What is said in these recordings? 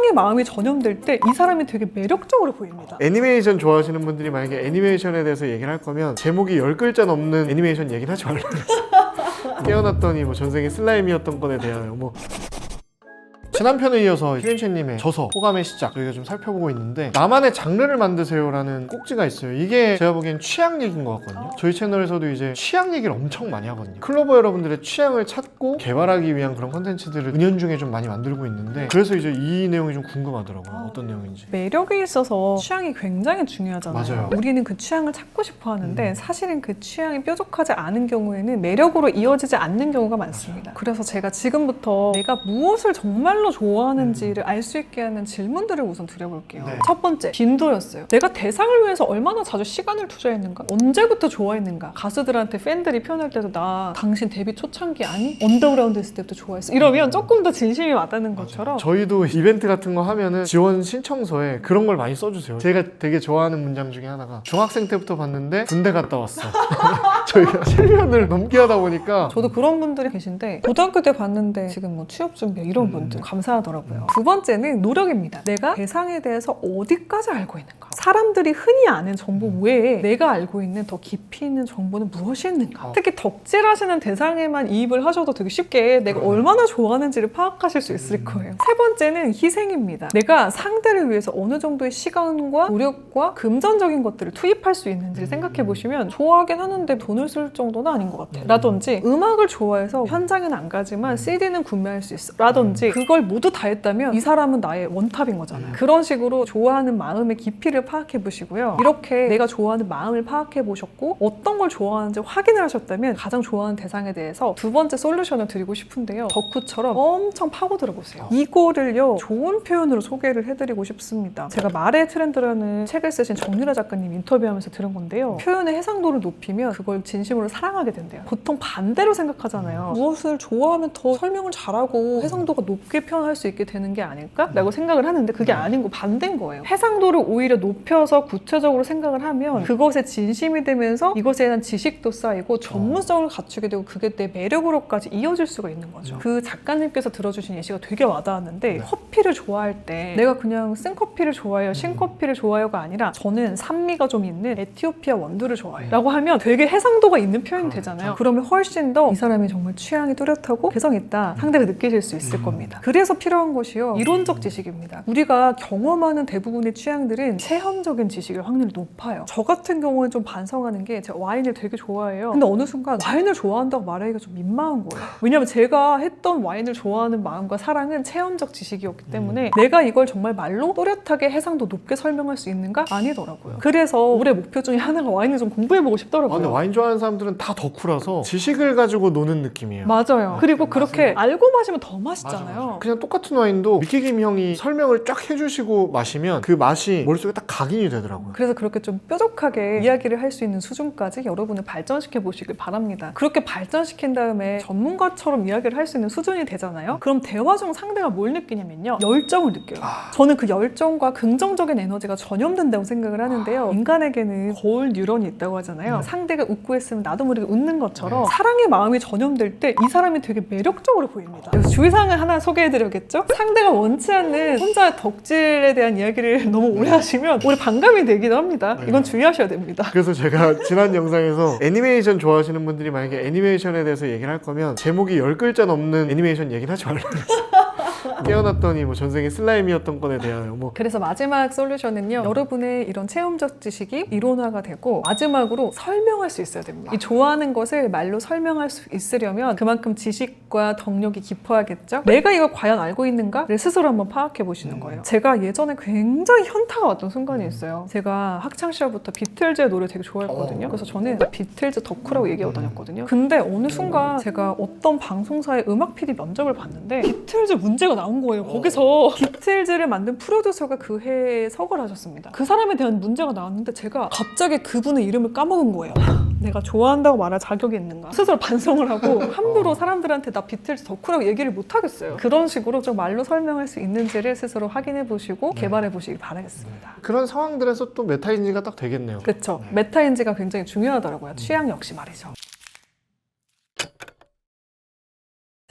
사랑의 마음이 전염될 때 이 사람이 되게 매력적으로 보입니다. 애니메이션 좋아하시는 분들이 만약에 애니메이션에 대해서 얘기를 할 거면 제목이 10글자 넘는 애니메이션 얘기는 하지 말라고 했어요. 깨어났더니 뭐 전생이 슬라임이었던 건에 대하여 뭐 지난 편에 이어서 히덴쉐님의 저서 호감의 시작 저희가 좀 살펴보고 있는데 나만의 장르를 만드세요 라는 꼭지가 있어요. 이게 제가 보기엔 취향 얘기인 것 같거든요. 저희 채널에서도 이제 취향 얘기를 엄청 많이 하거든요. 클로버 여러분들의 취향을 찾고 개발하기 위한 그런 컨텐츠들을 은연중에 좀 많이 만들고 있는데 그래서 이제 이 내용이 좀 궁금하더라고요. 어떤 내용인지. 매력에 있어서 취향이 굉장히 중요하잖아요. 맞아요. 우리는 그 취향을 찾고 싶어 하는데 사실은 그 취향이 뾰족하지 않은 경우에는 매력으로 이어지지 않는 경우가 많습니다. 그래서 제가 지금부터 내가 무엇을 정말로 좋아하는지를 알 수 있게 하는 질문들을 우선 드려볼게요. 네. 첫 번째, 빈도였어요. 내가 대상을 위해서 얼마나 자주 시간을 투자했는가? 언제부터 좋아했는가? 가수들한테 팬들이 표현할 때도 나 당신 데뷔 초창기 아니? 언더그라운드 했을 때부터 좋아했어. 이러면 조금 더 진심이 와닿는 것처럼 저희도 이벤트 같은 거 하면은 지원 신청서에 그런 걸 많이 써주세요. 제가 되게 좋아하는 문장 중에 하나가 중학생 때부터 봤는데 군대 갔다 왔어. 저희가 7년을 넘게 하다 보니까 저도 그런 분들이 계신데 고등학교 때 봤는데 지금 뭐 취업 준비 이런 분들 감사하더라고요. 두 번째는 노력입니다. 내가 대상에 대해서 어디까지 알고 있는가? 사람들이 흔히 아는 정보 외에 내가 알고 있는 더 깊이 있는 정보는 무엇이 있는가? 특히 덕질하시는 대상에만 이입을 하셔도 되게 쉽게 내가 얼마나 좋아하는지를 파악하실 수 있을 거예요. 세 번째는 희생입니다. 내가 상대를 위해서 어느 정도의 시간과 노력과 금전적인 것들을 투입할 수 있는지를 생각해 보시면 좋아하긴 하는데 돈을 쓸 정도는 아닌 것 같아요. 라든지 음악을 좋아해서 현장에는 안 가지만 CD는 구매할 수 있어. 라든지 그걸 모두 다 했다면 이 사람은 나의 원탑인 거잖아요. 그런 식으로 좋아하는 마음의 깊이를 파악해 보시고요. 이렇게 내가 좋아하는 마음을 파악해 보셨고 어떤 걸 좋아하는지 확인을 하셨다면 가장 좋아하는 대상에 대해서 두 번째 솔루션을 드리고 싶은데요. 덕후처럼 엄청 파고들어 보세요. 이거를요 좋은 표현으로 소개를 해드리고 싶습니다. 제가 말의 트렌드라는 책을 쓰신 정유라 작가님 인터뷰하면서 들은 건데요. 표현의 해상도를 높이면 그걸 진심으로 사랑하게 된대요. 보통 반대로 생각하잖아요. 무엇을 좋아하면 더 설명을 잘하고 해상도가 높게 표현할 수 있게 되는 게 아닐까라고 생각을 하는데 그게 아닌 거 반대인 거예요. 해상도를 오히려 높여서 구체적으로 생각을 하면 그것에 진심이 되면서 이것에 대한 지식도 쌓이고 전문성을 갖추게 되고 그게 내 매력으로까지 이어질 수가 있는 거죠. 그 작가님께서 들어주신 예시가 되게 와닿았는데 커피를 좋아할 때 내가 그냥 쓴 커피를 좋아해요, 신 커피를 좋아해요가 아니라 저는 산미가 좀 있는 에티오피아 원두를 좋아해요 라고 하면 되게 해상도가 있는 표현이 되잖아요. 그러면 훨씬 더 이 사람이 정말 취향이 뚜렷하고 개성 있다 상대가 느끼실 수 있을 겁니다. 그래서 필요한 것이요 이론적 지식입니다. 우리가 경험하는 대부분의 취향들은 체험적인 지식일 확률이 높아요. 저 같은 경우는 좀 반성하는 게 제가 와인을 되게 좋아해요. 근데 어느 순간 와인을 좋아한다고 말하기가 좀 민망한 거예요. 왜냐면 제가 했던 와인을 좋아하는 마음과 사랑은 체험적 지식이었기 때문에 내가 이걸 정말 말로 또렷하게 해상도 높게 설명할 수 있는가? 아니더라고요. 그래서 올해 목표 중에 하나가 와인을 좀 공부해보고 싶더라고요. 근데 와인 좋아하는 사람들은 다 덕후라서 지식을 가지고 노는 느낌이에요. 맞아요. 그리고 그렇게 알고 마시면 더 맛있잖아요. 그냥 똑같은 와인도 미키김 형이 설명을 쫙 해주시고 마시면 그 맛이 머릿속에 딱 각인이 되더라고요. 그래서 그렇게 좀 뾰족하게 이야기를 할 수 있는 수준까지 여러분을 발전시켜 보시길 바랍니다. 그렇게 발전시킨 다음에 전문가처럼 이야기를 할 수 있는 수준이 되잖아요. 그럼 대화 중 상대가 뭘 느끼냐면요. 열정을 느껴요. 저는 그 열정과 긍정적인 에너지가 전염된다고 생각을 하는데요. 인간에게는 거울 뉴런이 있다고 하잖아요. 상대가 웃고 있으면 나도 모르게 웃는 것처럼 사랑의 마음이 전염될 때 이 사람이 되게 매력적으로 보입니다. 그래서 주의사항을 하나 소개해드려야겠죠? 상대가 원치 않는 혼자 덕질에 대한 이야기를 너무 오래 하시면 오래 반감이 되기도 합니다. 이건 주의하셔야 됩니다. 그래서 제가 지난 영상에서 애니메이션 좋아하시는 분들이 만약에 애니메이션에 대해서 얘기를 할 거면 제목이 10글자 넘는 애니메이션 얘기는 하지 말라고 했어요. 깨어났더니 뭐 전생이 슬라임이었던 건에 대하여 뭐 그래서 마지막 솔루션은요. 여러분의 이런 체험적 지식이 이론화가 되고 마지막으로 설명할 수 있어야 됩니다. 이 좋아하는 것을 말로 설명할 수 있으려면 그만큼 지식과 덕력이 깊어야겠죠? 내가 이걸 과연 알고 있는가를 스스로 한번 파악해 보시는 거예요. 제가 예전에 굉장히 현타가 왔던 순간이 있어요. 제가 학창시절부터 비틀즈의 노래 되게 좋아했거든요. 그래서 저는 비틀즈 덕후라고 얘기하고 다녔거든요. 근데 어느 순간 제가 어떤 방송사의 음악 PD 면접을 봤는데 비틀즈 문제가 나온 거예요. 거기서 비틀즈를 만든 프로듀서가 그 해에 석을하셨습니다. 그 사람에 대한 문제가 나왔는데 제가 갑자기 그분의 이름을 까먹은 거예요. 내가 좋아한다고 말할 자격이 있는가? 스스로 반성을 하고 함부로 사람들한테 나 비틀즈 덕후라고 얘기를 못 하겠어요. 그런 식으로 좀 말로 설명할 수 있는지를 스스로 확인해 보시고 개발해 보시길 바라겠습니다. 그런 상황들에서 또 메타인지가 딱 되겠네요. 그렇죠. 메타인지가 굉장히 중요하더라고요. 취향 역시 말이죠.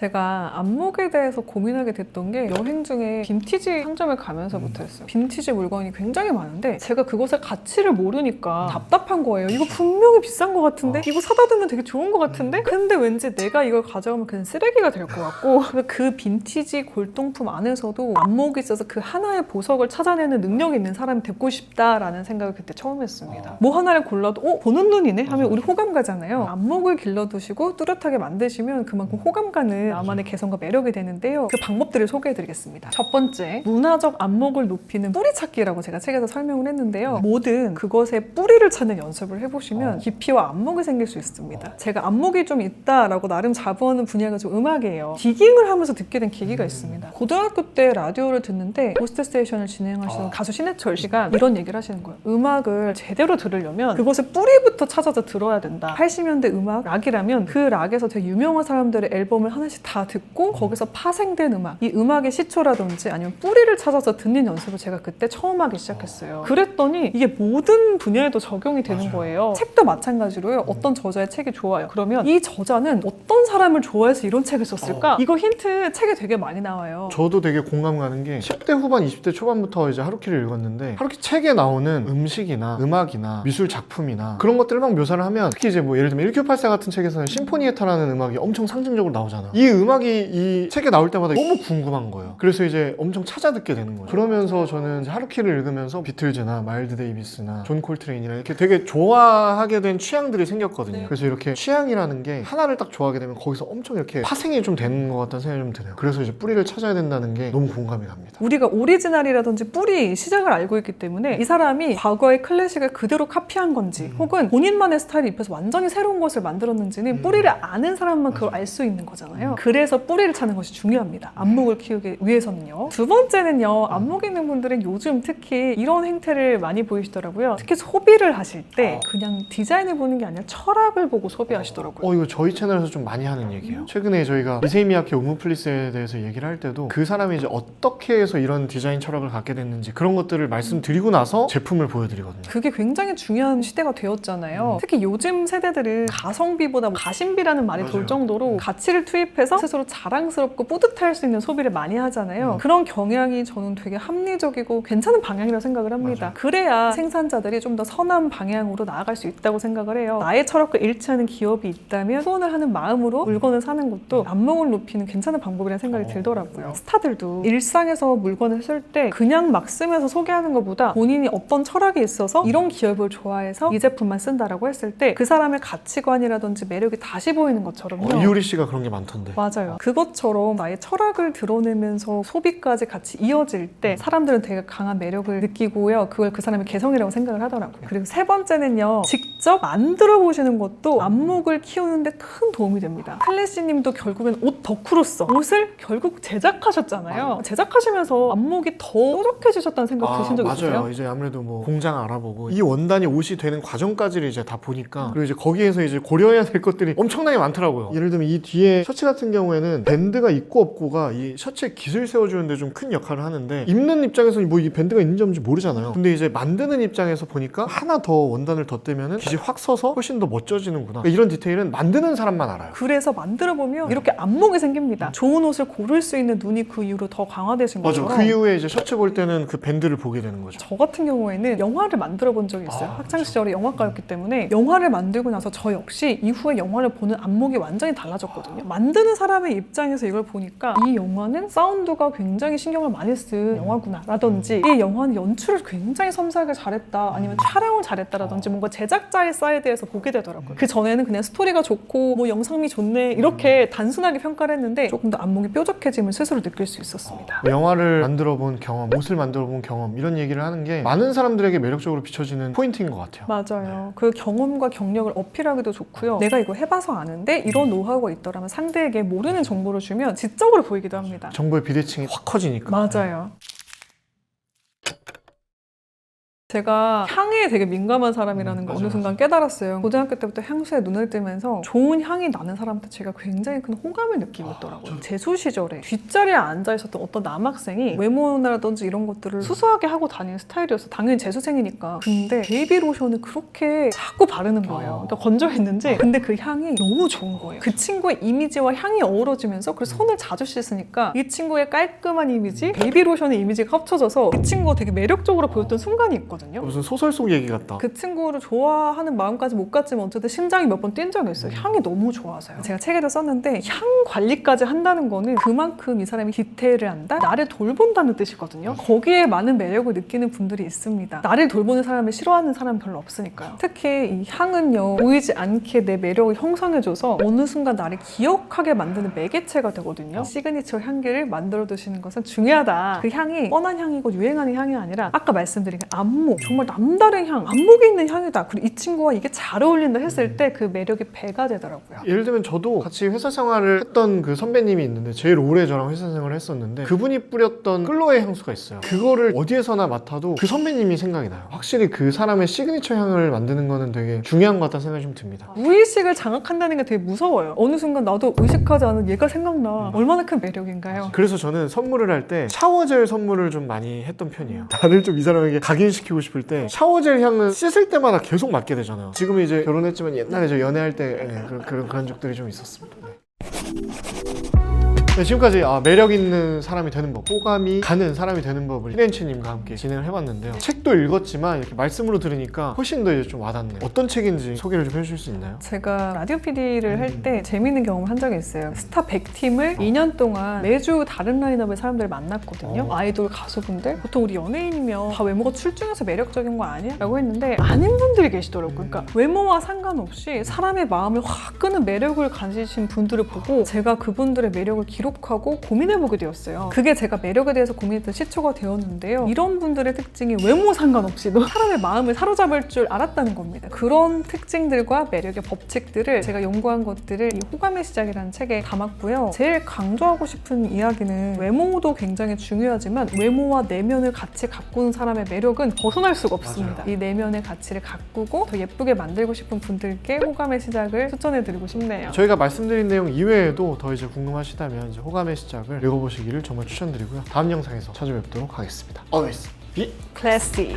제가 안목에 대해서 고민하게 됐던 게 여행 중에 빈티지 상점을 가면서부터였어요. 빈티지 물건이 굉장히 많은데 제가 그것의 가치를 모르니까 답답한 거예요. 이거 분명히 비싼 것 같은데? 이거 사다 두면 되게 좋은 것 같은데? 근데 왠지 내가 이걸 가져가면 그냥 쓰레기가 될 것 같고 그 빈티지 골동품 안에서도 안목이 있어서 그 하나의 보석을 찾아내는 능력이 있는 사람이 되고 싶다라는 생각을 그때 처음 했습니다. 뭐 하나를 골라도 보는 눈이네? 하면 우리 호감 가잖아요. 안목을 길러두시고 뚜렷하게 만드시면 그만큼 호감 가는 나만의 개성과 매력이 되는데요. 그 방법들을 소개해드리겠습니다. 첫 번째, 문화적 안목을 높이는 뿌리 찾기라고 제가 책에서 설명을 했는데요. 뭐든 그것의 뿌리를 찾는 연습을 해보시면 깊이와 안목이 생길 수 있습니다. 제가 안목이 좀 있다라고 나름 자부하는 분야가 좀 음악이에요. 디깅을 하면서 듣게 된 계기가 있습니다. 고등학교 때 라디오를 듣는데 고스트 스테이션을 진행하시는 가수 신해철 씨가 이런 얘기를 하시는 거예요. 음악을 제대로 들으려면 그것의 뿌리부터 찾아서 들어야 된다. 80년대 음악, 락이라면 그 락에서 되게 유명한 사람들의 앨범을 하나씩 다 듣고 거기서 파생된 음악, 이 음악의 시초라든지 아니면 뿌리를 찾아서 듣는 연습을 제가 그때 처음 하기 시작했어요. 그랬더니 이게 모든 분야에도 적용이 되는 거예요. 책도 마찬가지로요. 어떤 저자의 책이 좋아요. 그러면 이 저자는 어떤 사람을 좋아해서 이런 책을 썼을까? 이거 힌트 책에 되게 많이 나와요. 저도 되게 공감 가는 게 10대 후반, 20대 초반부터 이제 하루키를 읽었는데 하루키 책에 나오는 음식이나 음악이나 미술 작품이나 그런 것들을 막 묘사를 하면 특히 이제 뭐 예를 들면 1984 같은 책에서는 심포니에타라는 음악이 엄청 상징적으로 나오잖아. 이 음악이 이 책에 나올 때마다 너무 궁금한 거예요. 그래서 이제 엄청 찾아 듣게 되는 거죠. 그러면서 저는 이제 하루키를 읽으면서 비틀즈나 마일드 데이비스나 존 콜트레인이나 이렇게 되게 좋아하게 된 취향들이 생겼거든요. 그래서 이렇게 취향이라는 게 하나를 딱 좋아하게 되면 거기서 엄청 이렇게 파생이 좀 되는 것 같다는 생각이 좀 드네요. 그래서 이제 뿌리를 찾아야 된다는 게 너무 공감이 갑니다. 우리가 오리지널이라든지 뿌리, 시작을 알고 있기 때문에 이 사람이 과거의 클래식을 그대로 카피한 건지 혹은 본인만의 스타일을 입혀서 완전히 새로운 것을 만들었는지는 뿌리를 아는 사람만 그걸 알 수 있는 거잖아요. 그래서 뿌리를 찾는 것이 중요합니다. 안목을 키우기 위해서는요. 두 번째는요. 안목 있는 분들은 요즘 특히 이런 행태를 많이 보이시더라고요. 특히 소비를 하실 때 그냥 디자인을 보는 게 아니라 철학을 보고 소비하시더라고요. 이거 저희 채널에서 좀 많이 하는 얘기예요. 최근에 저희가 이세이 미야케 오무플리스에 대해서 얘기를 할 때도 그 사람이 이제 어떻게 해서 이런 디자인 철학을 갖게 됐는지 그런 것들을 말씀드리고 나서 제품을 보여드리거든요. 그게 굉장히 중요한 시대가 되었잖아요. 특히 요즘 세대들은 가성비보다 가심비라는 말이 돌 정도로 가치를 투입해서 스스로 자랑스럽고 뿌듯할 수 있는 소비를 많이 하잖아요. 그런 경향이 저는 되게 합리적이고 괜찮은 방향이라고 생각을 합니다. 그래야 생산자들이 좀 더 선한 방향으로 나아갈 수 있다고 생각을 해요. 나의 철학과 일치하는 기업이 있다면 후원을 하는 마음으로 물건을 사는 것도 안목을 높이는 괜찮은 방법이라는 생각이 들더라고요. 스타들도 일상에서 물건을 쓸 때 그냥 막 쓰면서 소개하는 것보다 본인이 어떤 철학이 있어서 이런 기업을 좋아해서 이 제품만 쓴다라고 했을 때 그 사람의 가치관이라든지 매력이 다시 보이는 것처럼요. 이효리 씨가 그런 게 많던데. 맞아요. 그것처럼 나의 철학을 드러내면서 소비까지 같이 이어질 때 사람들은 되게 강한 매력을 느끼고요. 그걸 그 사람의 개성이라고 생각을 하더라고요. 그리고 세 번째는요. 직접 만들어 보시는 것도 안목을 키우는데 큰 도움이 됩니다. 클래시 님도 결국엔 옷 덕후로서 옷을 결국 제작하셨잖아요. 제작하시면서 안목이 더 뾰족해지셨다는 생각 드신 적 있으세요? 맞아요. 이제 아무래도 뭐 공장 알아보고 이 원단이 옷이 되는 과정까지를 이제 다 보니까 그리고 이제 거기에서 이제 고려해야 될 것들이 엄청나게 많더라고요. 예를 들면 이 뒤에 셔츠 같은 경우에는 밴드가 있고 없고가 이 셔츠의 깃을 세워주는데 좀 큰 역할을 하는데 입는 입장에서는 뭐 이 밴드가 있는지 없는지 모르잖아요. 근데 이제 만드는 입장에서 보니까 하나 더 원단을 덧대면은 깃이 확 서서 훨씬 더 멋져지는구나. 그러니까 이런 디테일은 만드는 사람만 알아요. 그래서 만들어 보면 이렇게 안목이 생깁니다. 좋은 옷을 고를 수 있는 눈이 그 이후로 더 강화되신 맞아. 것처럼 그 이후에 이제 셔츠 볼 때는 그 밴드를 보게 되는 거죠. 저 같은 경우에는 영화를 만들어 본 적이 있어요. 학창 시절에 영화과였기 때문에 영화를 만들고 나서 저 역시 이후에 영화를 보는 안목이 완전히 달라졌거든요. 만드는 사람의 입장에서 이걸 보니까 이 영화는 사운드가 굉장히 신경을 많이 쓴 영화구나 라든지 이 영화는 연출을 굉장히 섬세하게 잘했다 아니면 촬영을 잘했다라든지 뭔가 제작자의 사이드에서 보게 되더라고요. 그 전에는 그냥 스토리가 좋고 뭐 영상미 좋네 이렇게 단순하게 평가를 했는데 조금 더 안목이 뾰족해짐을 스스로 느낄 수 있었습니다. 영화를 만들어 본 경험, 옷을 만들어 본 경험 이런 얘기를 하는 게 많은 사람들에게 매력적으로 비춰지는 포인트인 것 같아요. 맞아요. 그 경험과 경력을 어필하기도 좋고요. 내가 이거 해봐서 아는데 이런 노하우가 있더라면 상대에게 모르는 정보를 주면 지적으로 보이기도 합니다. 정보의 비대칭이 확 커지니까. 맞아요. 제가 향에 되게 민감한 사람이라는 걸 맞아, 어느 순간 깨달았어요. 고등학교 때부터 향수에 눈을 뜨면서 좋은 향이 나는 사람한테 제가 굉장히 큰 호감을 느끼고 있더라고요. 재수 시절에 뒷자리에 앉아 있었던 어떤 남학생이 외모라든지 이런 것들을 수수하게 하고 다니는 스타일이었어. 당연히 재수생이니까. 근데 베이비 로션을 그렇게 자꾸 바르는 거예요. 그러니까 건조했는지. 근데 그 향이 너무 좋은 거예요. 그 친구의 이미지와 향이 어우러지면서 그래서 손을 자주 씻으니까 이 친구의 깔끔한 이미지, 베이비 로션의 이미지가 합쳐져서 그 친구가 되게 매력적으로 보였던 순간이 있거든요. 무슨 소설 속 얘기 같다. 그 친구를 좋아하는 마음까지 못 갔지만 어쨌든 심장이 몇 번 뛴 적이 있어요. 향이 너무 좋아서요. 제가 책에도 썼는데 향 관리까지 한다는 거는 그만큼 이 사람이 디테일을 한다? 나를 돌본다는 뜻이거든요. 거기에 많은 매력을 느끼는 분들이 있습니다. 나를 돌보는 사람을 싫어하는 사람은 별로 없으니까요. 특히 이 향은요, 보이지 않게 내 매력을 형성해줘서 어느 순간 나를 기억하게 만드는 매개체가 되거든요. 시그니처 향기를 만들어 두시는 것은 중요하다. 그 향이 뻔한 향이고 유행하는 향이 아니라 아까 말씀드린 그 안목, 정말 남다른 향, 안목이 있는 향이다. 그리고 이 친구와 이게 잘 어울린다 했을 때 그 매력이 배가 되더라고요. 예를 들면 저도 같이 회사 생활을 했던 그 선배님이 있는데 제일 오래 저랑 회사 생활을 했었는데 그분이 뿌렸던 클로에 향수가 있어요. 그거를 어디에서나 맡아도 그 선배님이 생각이 나요. 확실히 그 사람의 시그니처 향을 만드는 거는 되게 중요한 것 같다는 생각이 좀 듭니다. 무의식을 장악한다는 게 되게 무서워요. 어느 순간 나도 의식하지 않은 얘가 생각나. 얼마나 큰 매력인가요? 그래서 저는 선물을 할 때 샤워젤 선물을 좀 많이 했던 편이에요. 나를 좀 이 사람에게 각인시키고 싶을 때 샤워젤 향은 씻을 때마다 계속 맡게 되잖아요. 지금은 이제 결혼했지만 옛날에 저 연애할 때 그런 적들이 좀 있었습니다. 네, 지금까지 매력 있는 사람이 되는 법, 호감이 가는 사람이 되는 법을 히렌치님과 함께 진행을 해봤는데요. 책도 읽었지만 이렇게 말씀으로 들으니까 훨씬 더 이제 좀 와닿네요. 어떤 책인지 소개를 좀 해주실 수 있나요? 제가 라디오 PD를 할 때 재미있는 경험을 한 적이 있어요. 스타 100팀을 2년 동안 매주 다른 라인업의 사람들을 만났거든요. 아이돌 가수분들. 보통 우리 연예인이면 다 외모가 출중해서 매력적인 거 아니야? 라고 했는데 아닌 분들이 계시더라고요. 그러니까 외모와 상관없이 사람의 마음을 확 끄는 매력을 가지신 분들을 보고 제가 그분들의 매력을 기록하고 고민해보게 되었어요. 그게 제가 매력에 대해서 고민했던 시초가 되었는데요. 이런 분들의 특징이 외모 상관없이도 사람의 마음을 사로잡을 줄 알았다는 겁니다. 그런 특징들과 매력의 법칙들을 제가 연구한 것들을 이 호감의 시작이라는 책에 담았고요. 제일 강조하고 싶은 이야기는 외모도 굉장히 중요하지만 외모와 내면을 같이 가꾸는 사람의 매력은 벗어날 수가 없습니다. 맞아요. 이 내면의 가치를 가꾸고 더 예쁘게 만들고 싶은 분들께 호감의 시작을 추천해드리고 싶네요. 저희가 말씀드린 내용 이외에도 더 이제 궁금하시다면 이제 호감의 시작을 읽어보시기를 정말 추천드리고요. 다음 영상에서 찾아뵙도록 하겠습니다. Always be classy.